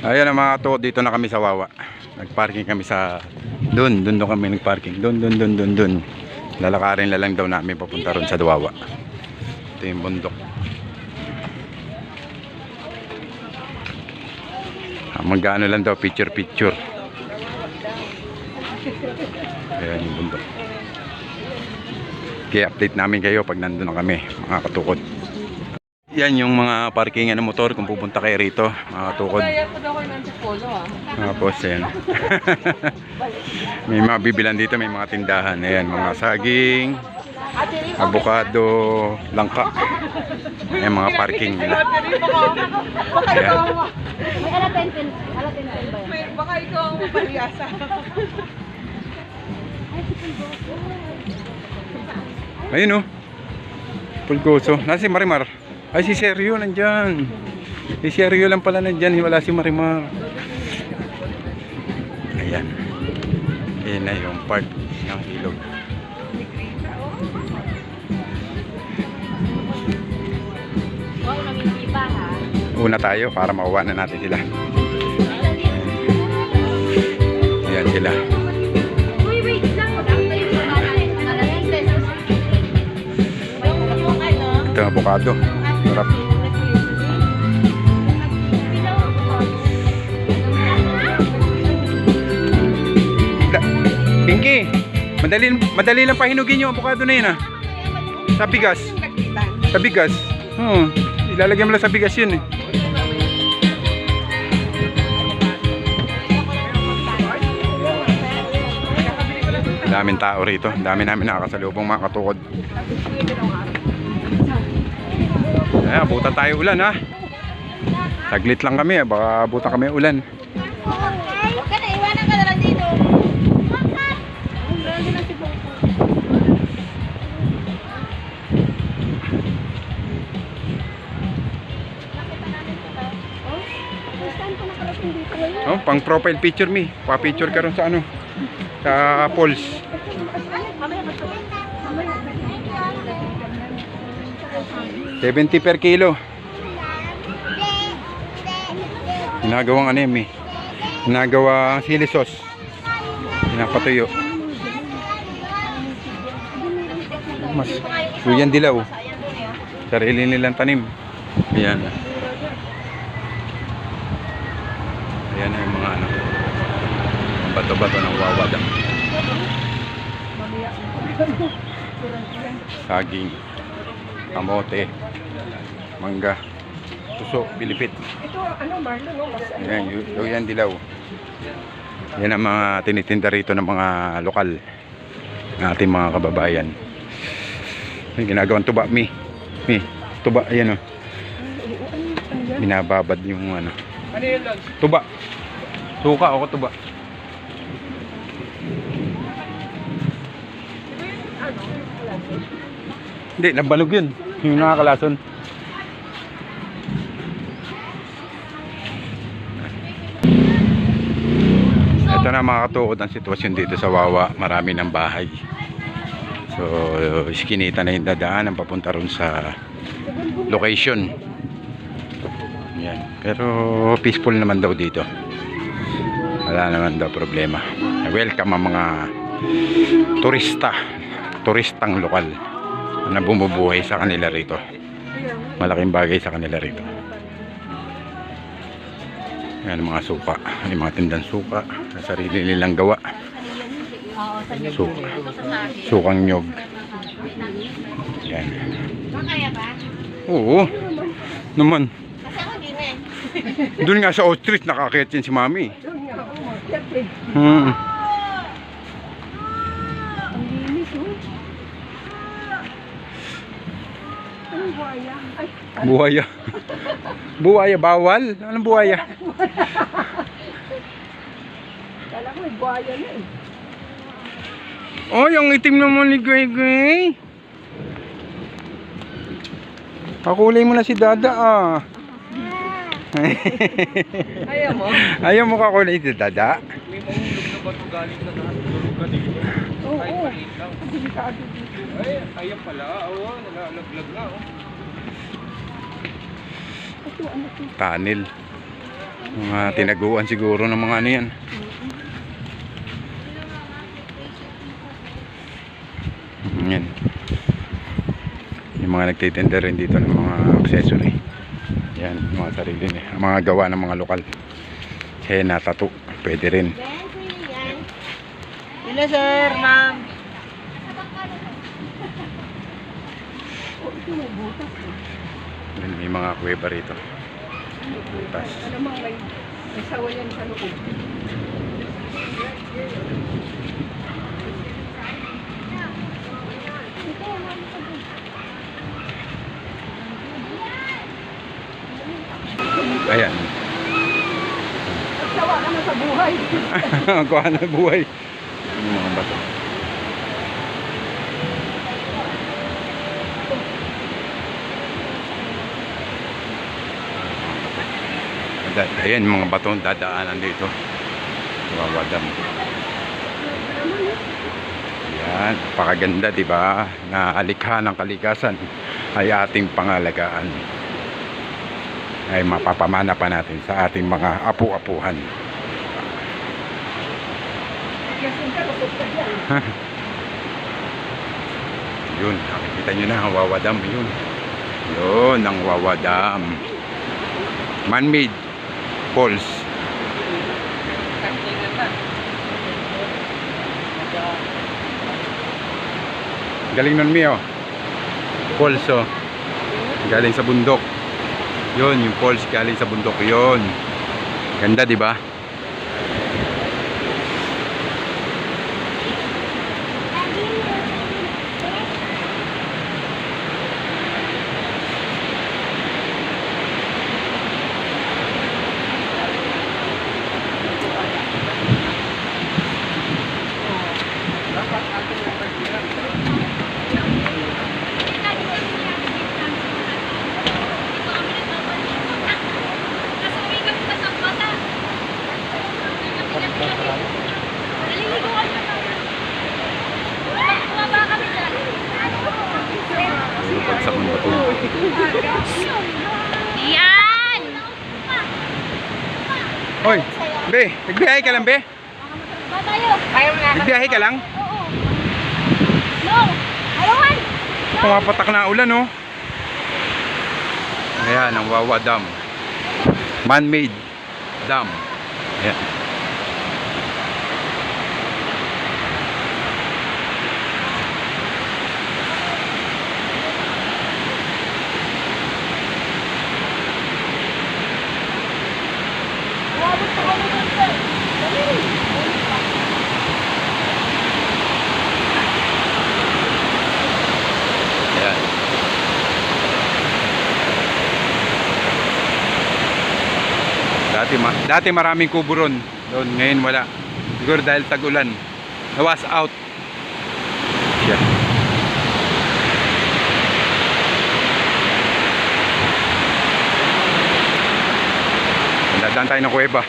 Ayan ang mga to, dito na kami sa Wawa. Nagparking kami sa doon kami nagparking. Doon. Lalakarin lang daw namin papunta ron sa Wawa. Ito yung bundok. Magkano lang daw picture. Ayan yung bundok. Kaya update namin kayo pag nandun na kami, mga katukod. Yan yung mga parkingan ng motor kung pupunta kayo rito, mga katukod. Tapos yan. May mga bibilan dito, may mga tindahan. Ayan, mga saging, avocado, langka. Ayan mga parking nila. Ayan. Baka ikaw ang mapaliyasa. Ayun o. Pulgoso. Nasa si Marimar. Ay si Sergio nandyan. Si Sergio lang pala nandyan. Wala si Marimar. Ayan. Ayan na yung part ng ilog. Una tayo para makuha na natin sila. Ayan sila. Ito ang avocado. Sarap. Pinky, madali lang pahinugin yung avocado na yun ah. Sa bigas. Sa bigas. Ilalagyan mo lang sa bigas yun eh. Daming tao rito. Dami namin nakakasalubong mga katukod. Ayan, abutan tayo ulan ha. Saglit lang kami, baka abutan kami ulan. Huwag ka na, iwanan ka na lang dito. Oh, pang profile picture me. Pa-picture ka ron sa ano? Sa polls. 70 per kilo. Ginagawang ano yun eh. Ginagawang sili sauce. Pinapatuyo. Mas suyan dilaw. Sarili nilang tanim. Ayan. Ayan na yung mga ano. Ang bato-bato ng Wawa Dam. Saging, kamote, mangga, tuso, pilipit. Ito, ano, Marlon, no? Ayan, yan dilaw. Yan ang mga tinitinda rito ng mga lokal ng ating mga kababayan. May ginagawang tuba, tuba, ayan o. Binababad yung ano. Tuba. Suka o tuba. Hindi, nabalog yun. Yung nakakalason. Ito na mga katukod ang sitwasyon dito sa Wawa. Marami ng bahay. So, iskinita na yung dadaan ang papunta ron sa location. Yan. Pero peaceful naman daw dito. Wala naman daw problema. Welcome ang mga turistang lokal na bumubuhay sa kanila rito. Malaking bagay sa kanila rito. Yan mga suka, yung mga tindang suka sa sarili nilang gawa. Sukang nyog. Yan. Oo naman. Doon nga sa ostrich nakakit yan si Mami. Buhaya. Buhaya bawal. Anong buhaya? Kala ko, buhaya na eh. Oh, yung itim naman ni Gway. Pakulay mo na si Dada ah. Ayaw mo? Ayaw mo kakulay si Dada? May mahulog na bato galing sa taas tulog kanina. Ay, maliit lang. Ay, ayan pala. Oo, nalalaglag na. Tanil. Mga tinaguan siguro ng mga ano yan. Yan. Yung mga nagtitinda rin dito ng mga accessory. Yan, mga sarili niya. Mga gawa ng mga lokal. Henna, tattoo. Pwede rin. Hello sir, ma'am. Yan, may mga kuweba rito. Butas. Ano mang may sawa yan sa loob. Ayan. Sawa ka na sa buhay. Ang kuha na buhay. Yung mga bato. Ayan, mga bato dadaanan dito. Wawadam. Yan, napakaganda, di ba? Na alikha ng kalikasan ay ating pangalagaan. Ay mapapamana pa natin sa ating mga apu-apuhan. Yun, nakikita nyo na ang Wawadam. Yun ang Wawadam. Man-made falls. Galing nun, Mio. Falls, oh. Galing sa bundok. Yun, yung falls galing sa bundok. Yun. Ganda, di ba? Bagsak ng bato. Yan! Hoy, be, nagbiyahe ka lang, be? Ba tayo? Kaya mo na. Nagbiyahe ka lang? Oo. No! Ayawan! Pumapatak na ulan, oh. Ayan, ang Wawa Dam. Man-made dam. Ayan. Wabot pa kami dun, sir. Dali. Ayan. Dati maraming kubo ron. Doon, ngayon wala. Siguro dahil tag-ulan. Nawas out. Siya. Dadaan tayo ng kuweba.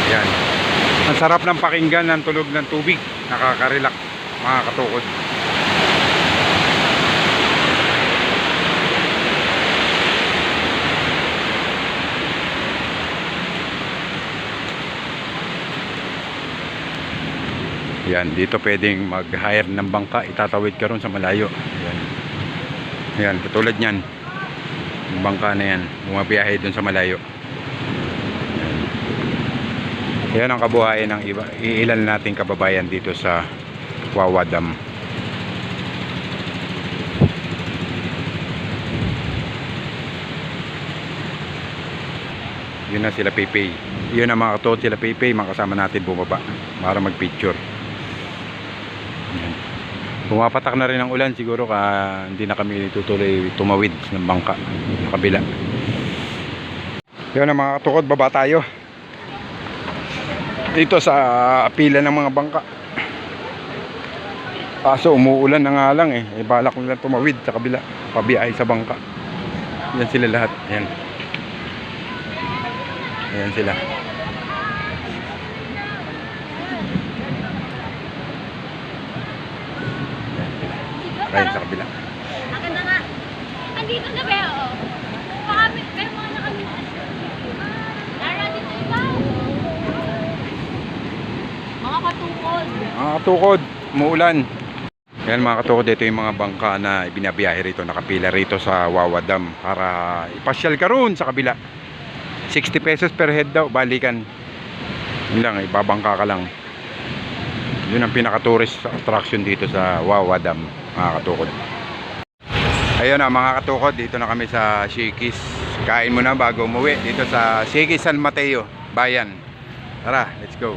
Yan. Ang sarap ng pakinggan ng tunog ng tubig. Nakaka-relax, mga katukod. Yan, dito pwedeng mag-hire ng bangka, itatawid ka ron sa malayo. Yan. Yan, katulad niyan. Yung bangka na yan, bumabiyahe dun sa malayo. Yan ang kabuhayan ng iba, ilan nating kababayan dito sa Wawa Dam. Yun na sila Pepe. Yun ang mga katuod sila Pepe, makasama natin bumaba para mag-picture. Yan. Pumapatak na rin ang ulan, siguro hindi na kami tutuloy tumawid ng bangka sa kabila. Yun ang mga katukod, baba tayo. Dito sa pila ng mga bangka. Kaso umuulan na nga lang eh. Balak nila tumawid sa kabila. Pabiyahe sa bangka. Yan sila lahat. Ayan. Ayan sila. Ayan sa kabila. Akin na nga. Andito na ba? Oo. Baka may mga nakamitan. Lara, dito iba. Mga katukod. Mga katukod, umuulan. Yan mga katukod, ito yung mga bangka na ibinabiyahe rito, nakapila rito sa Wawa Dam para ipasyal ka roon sa kabila. 60 pesos per head daw, balikan. Yun lang, ibabangka ka lang. Yun ang pinaka-tourist attraction dito sa Wawa Dam, mga katukod. Ayun na mga katukod, dito na kami sa Shakey's. Kain muna bago umuwi dito sa Shakey's San Mateo, Bayan. Tara, let's go.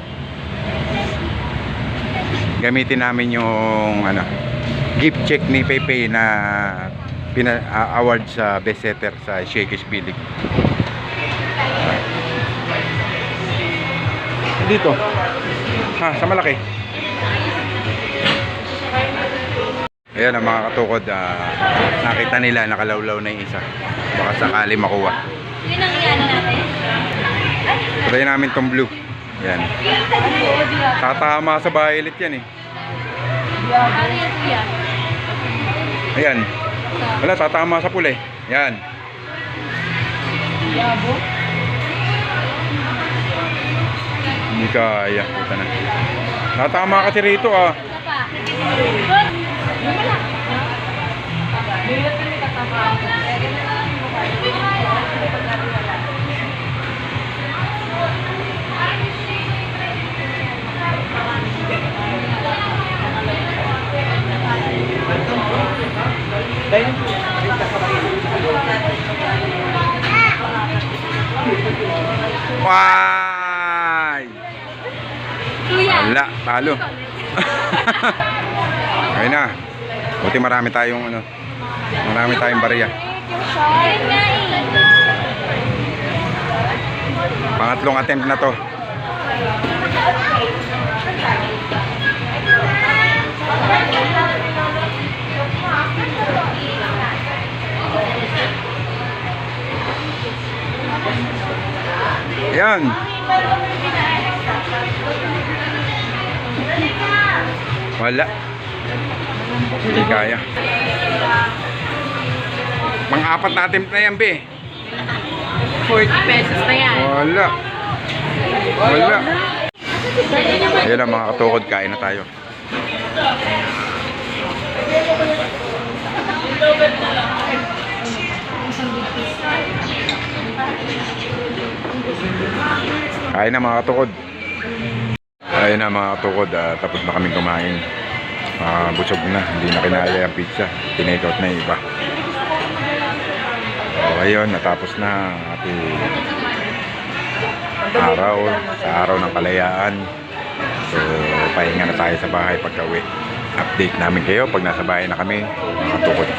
Gamitin namin yung gift check ni Pepe na award sa best setter sa Shakey's Pilig. Dito. Ha, sa malaki. Ayan ang mga katukod, nakita nila nakalawlaw na yung isa. Baka sakali makuha. Yun ang iyan natin. Try namin tong blue. Yan. Tatama sa violet yan eh. Ano yan, kuya? Ayan. Wala, tatama sa pula eh. Yan. Hindi kaya. Puta na. Tatama kasi rito ah. Isa pa. Good. Why? Kuya. Wala, talo. Okay na. Buti marami tayong bariya. Ayun nga eh. Pangatlong attempt na to. Ayan. Wala. Hindi kaya. Mga-apat na attempt na yan, be. 40 pesos na yan. Wala. Wala. Ayan lang mga katukod, kain na tayo. Kain na mga katukod. Ayun na mga katukod, tapos na kaming kumain. Busog na, hindi na kinaya ang pizza. Tinake-out na yung iba. So ayun, natapos na ang ating araw, sa araw ng kalayaan. So pahinga na tayo sa bahay pagka uwi. Update namin kayo pag nasa bahay na kami, mga katukod.